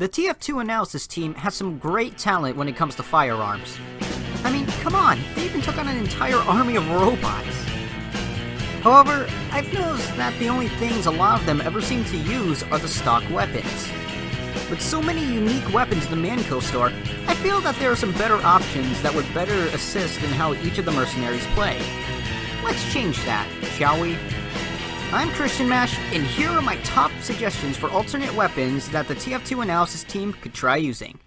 The TF2 Analysis Team has some great talent when it comes to firearms. I mean, come on, they even took on an entire army of robots. However, I've noticed that the only things a lot of them ever seem to use are the stock weapons. With so many unique weapons in the Manco store, I feel that there are some better options that would better assist in how each of the mercenaries play. Let's change that, shall we? I'm Christian Mash, and here are my top suggestions for alternate weapons that the TF2 Analysis Team could try using.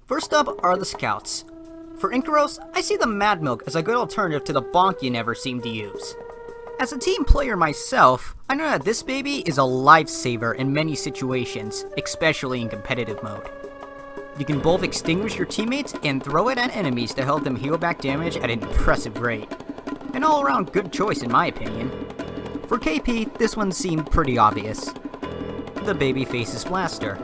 First up are the Scouts. For Inkaros, I see the Mad Milk as a good alternative to the bonk you never seem to use. As a team player myself, I know that this baby is a lifesaver in many situations, especially in competitive mode. You can both extinguish your teammates and throw it at enemies to help them heal back damage at an impressive rate. An all-around good choice in my opinion. For KP, this one seemed pretty obvious. The Babyface's Blaster.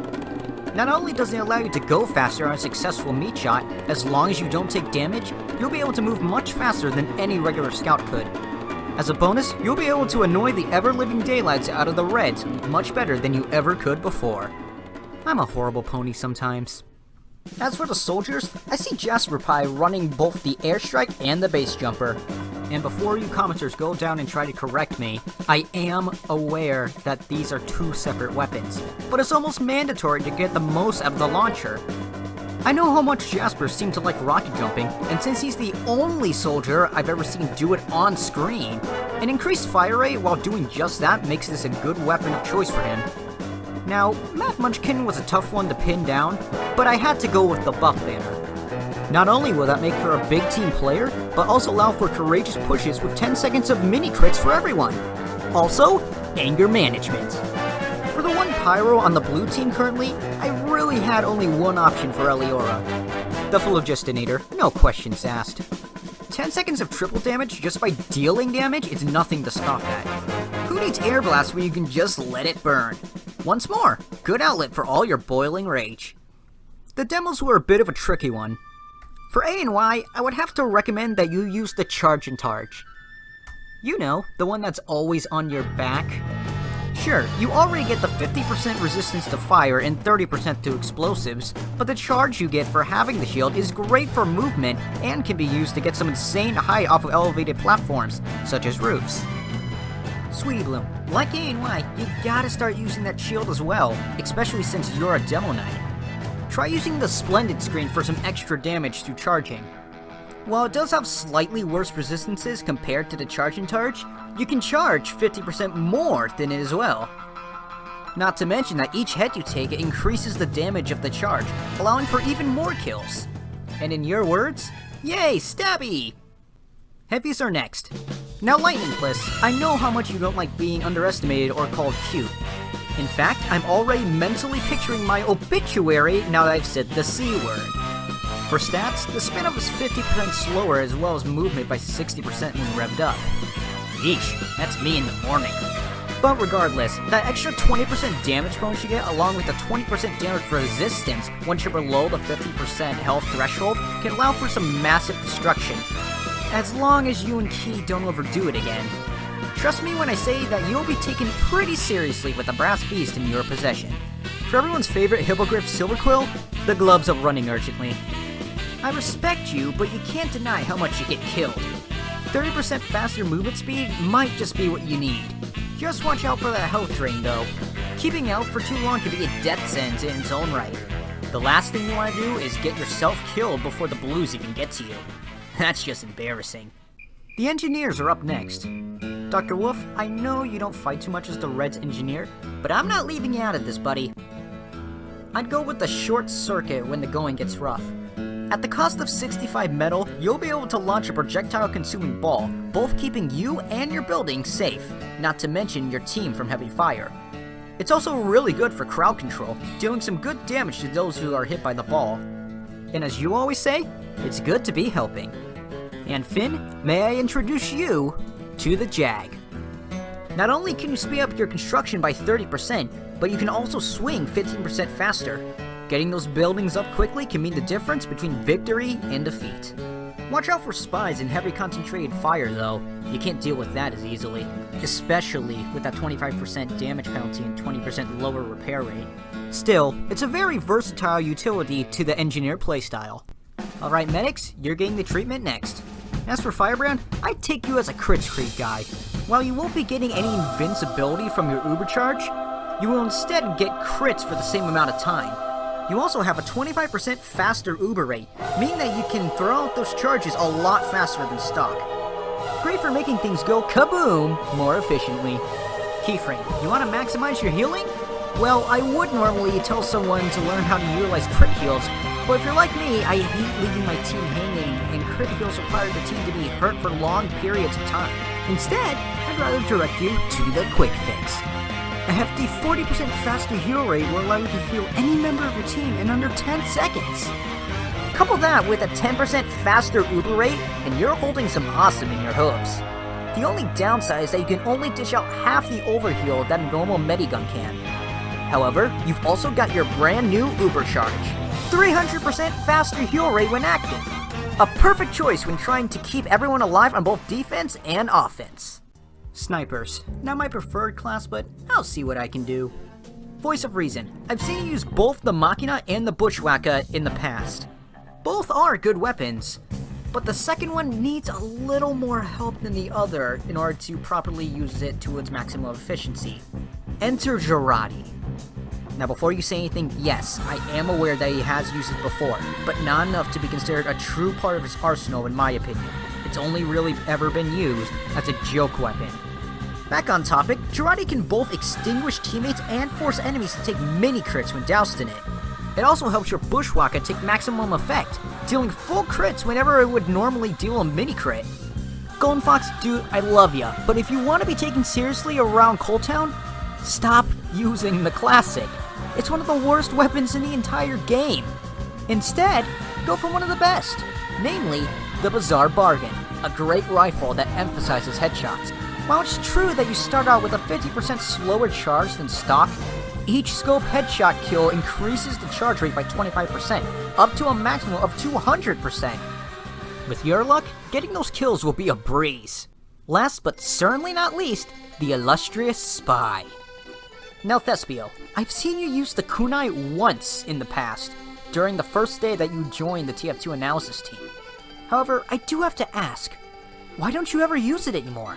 Not only does it allow you to go faster on a successful meat shot, as long as you don't take damage, you'll be able to move much faster than any regular scout could. As a bonus, you'll be able to annoy the ever-living daylights out of the Reds much better than you ever could before. I'm a horrible pony sometimes. As for the soldiers, I see Jasper Pie running both the airstrike and the base jumper. And before you commenters go down and try to correct me, I am aware that these are two separate weapons, but it's almost mandatory to get the most out of the launcher. I know how much Jasper seemed to like rocket jumping, and since he's the only soldier I've ever seen do it on screen, an increased fire rate while doing just that makes this a good weapon of choice for him. Now, Matt Munchkin was a tough one to pin down, but I had to go with the buff banner. Not only will that make her a big team player, but also allow for courageous pushes with 10 seconds of mini crits for everyone. Also, anger management. For the one Pyro on the blue team currently, I really had only one option for Eliora. The Phlogistonator, no questions asked. 10 seconds of triple damage just by dealing damage is nothing to scoff at. Who needs Air Blast when you can just let it burn? Once more, good outlet for all your boiling rage. The demos were a bit of a tricky one. For A and Y, I would have to recommend that you use the Charge and Targe. You know, the one that's always on your back. Sure, you already get the 50% resistance to fire and 30% to explosives, but the charge you get for having the shield is great for movement and can be used to get some insane height off of elevated platforms, such as roofs. Sweetie Bloom, like A and Y, you gotta start using that shield as well, especially since you're a Demo Knight. Try using the Splendid screen for some extra damage through charging. While it does have slightly worse resistances compared to the Charge and Targe, you can charge 50% more than it as well. Not to mention that each hit you take increases the damage of the charge, allowing for even more kills. And in your words, yay, Stabby! Heavies are next. Now Lightning Bliss, I know how much you don't like being underestimated or called cute. In fact, I'm already mentally picturing my obituary now that I've said the C word. For stats, the spin-up is 50% slower as well as movement by 60% when revved up. Yeesh, that's me in the morning. But regardless, that extra 20% damage bonus you get along with the 20% damage resistance once you're below the 50% health threshold can allow for some massive destruction. As long as you and Key don't overdo it again. Trust me when I say that you'll be taken pretty seriously with the Brass Beast in your possession. For everyone's favorite Hippogriff Silverquill, the gloves are running urgently. I respect you, but you can't deny how much you get killed. 30% faster movement speed might just be what you need. Just watch out for that health drain though. Keeping out for too long can be a death sentence in its own right. The last thing you want to do is get yourself killed before the blues even get to you. That's just embarrassing. The Engineers are up next. Dr. Wolf, I know you don't fight too much as the Reds engineer, but I'm not leaving you out of this, buddy. I'd go with the Short Circuit when the going gets rough. At the cost of 65 metal, you'll be able to launch a projectile-consuming ball, both keeping you and your building safe, not to mention your team from heavy fire. It's also really good for crowd control, dealing some good damage to those who are hit by the ball. And as you always say, it's good to be helping. And Finn, may I introduce you to the Jag. Not only can you speed up your construction by 30%, but you can also swing 15% faster. Getting those buildings up quickly can mean the difference between victory and defeat. Watch out for spies and heavy concentrated fire though, you can't deal with that as easily, especially with that 25% damage penalty and 20% lower repair rate. Still, it's a very versatile utility to the engineer playstyle. Alright medics, you're getting the treatment next. As for Firebrand, I'd take you as a crit streak guy. While you won't be getting any invincibility from your uber charge, you will instead get crits for the same amount of time. You also have a 25% faster uber rate, meaning that you can throw out those charges a lot faster than stock. Great for making things go kaboom more efficiently. Keyframe, you want to maximize your healing? Well, I would normally tell someone to learn how to utilize crit heals, but if you're like me, I hate leaving my team hanging, and crit heals require the team to be hurt for long periods of time. Instead, I'd rather direct you to the quick fix. A hefty 40% faster heal rate will allow you to heal any member of your team in under 10 seconds. Couple that with a 10% faster uber rate, and you're holding some awesome in your hooves. The only downside is that you can only dish out half the overheal that a normal medigun can. However, you've also got your brand new uber charge. 300% faster heal rate when active. A perfect choice when trying to keep everyone alive on both defense and offense. Snipers. Not my preferred class, but I'll see what I can do. Voice of Reason. I've seen you use both the Machina and the Bushwhacker in the past. Both are good weapons, but the second one needs a little more help than the other in order to properly use it to its maximum efficiency. Enter Girardi. Now before you say anything, yes, I am aware that he has used it before, but not enough to be considered a true part of his arsenal in my opinion. It's only really ever been used as a joke weapon. Back on topic, Girardi can both extinguish teammates and force enemies to take mini crits when doused in it. It also helps your Bushwhacker take maximum effect, dealing full crits whenever it would normally deal a mini crit. Golden Fox, dude, I love ya, but if you want to be taken seriously around Cold Town, stop using the classic. It's one of the worst weapons in the entire game. Instead, go for one of the best, namely the Bizarre Bargain, a great rifle that emphasizes headshots. While it's true that you start out with a 50% slower charge than stock, each scope headshot kill increases the charge rate by 25%, up to a maximum of 200%. With your luck, getting those kills will be a breeze. Last but certainly not least, the illustrious Spy. Now Thespio, I've seen you use the kunai once in the past, during the first day that you joined the TF2 Analysis Team. However, I do have to ask, why don't you ever use it anymore?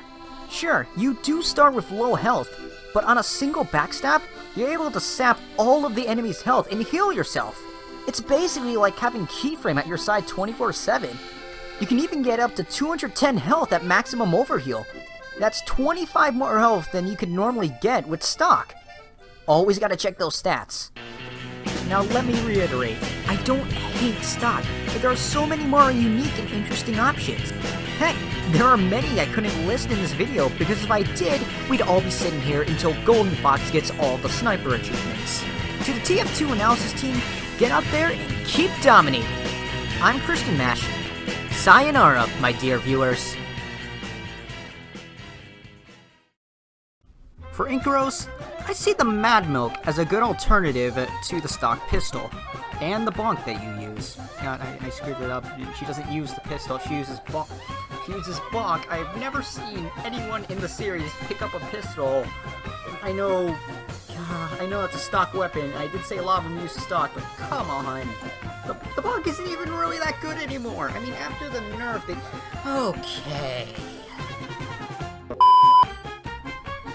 Sure, you do start with low health, but on a single backstab, you're able to sap all of the enemy's health and heal yourself. It's basically like having Keyframe at your side 24/7. You can even get up to 210 health at maximum overheal. That's 25 more health than you could normally get with stock. Always gotta check those stats. Now let me reiterate, I don't hate stock, but there are so many more unique and interesting options. Heck, there are many I couldn't list in this video because if I did, we'd all be sitting here until Golden Fox gets all the sniper achievements. To the TF2 Analysis Team, get out there and keep dominating. I'm Christian Mash. Sayonara, my dear viewers. For Inkaros, I see the Mad Milk as a good alternative to the stock pistol, and the bonk that you use. God, I screwed it up. She doesn't use the pistol, she uses bonk. She uses bonk. I've never seen anyone in the series pick up a pistol. I know it's a stock weapon. I did say a lot of them use stock, but come on. The bonk isn't even really that good anymore. I mean, after the nerf, okay.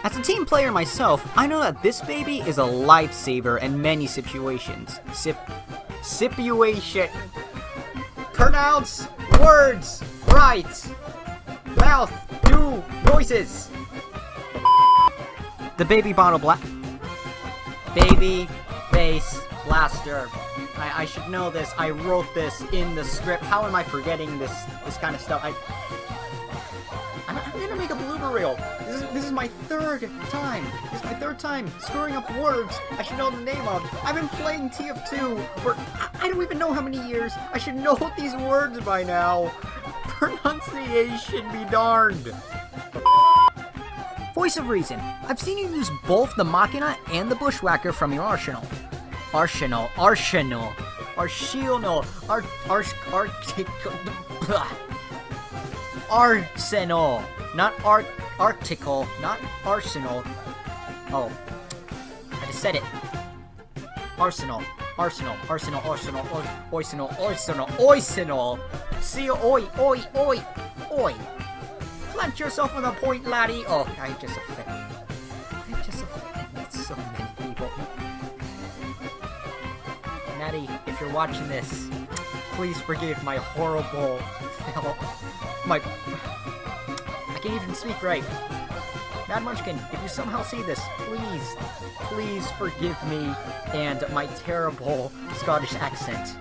As a team player myself, I know that this baby is a lifesaver in many situations. Situation. Pronounce words right. Mouth, do noises. The baby bottle Baby face blaster. I should know this. I wrote this in the script. How am I forgetting this kind of stuff? I'm gonna make a blooper reel. This is my third time. This is my third time screwing up words I should know the name of. I've been playing TF2 for I don't even know how many years. I should know these words by now. Pronunciation be darned. Voice of Reason. I've seen you use both the Machina and the Bushwhacker from your arsenal. Arsenal. Arsenal, not article, not arsenal. Oh, I just said it. Arsenal. See, oi. Plant yourself on the point, laddie. Oh, I just offended so many people. Maddie, if you're watching this, please forgive my horrible I can't even speak right. Mad Munchkin, if you somehow see this, please forgive me and my terrible Scottish accent.